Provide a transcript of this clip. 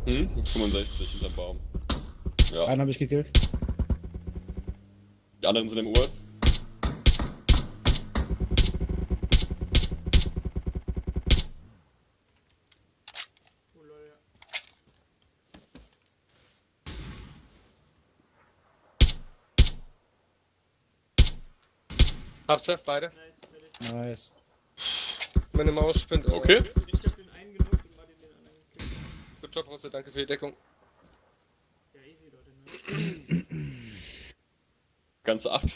Mit 65 hinterm Baum. Ja. Einen habe ich gekillt. Die anderen sind im Urz. Oh lol, ja. Hab's ja, beide. Nice, fertig. Nice. Meine Maus spinnt. Okay. Ich hab den einen genockt und Martin den anderen gekillt. Good Job, Rosse, danke für die Deckung. Ja, easy, Leute, ne? Ganze 8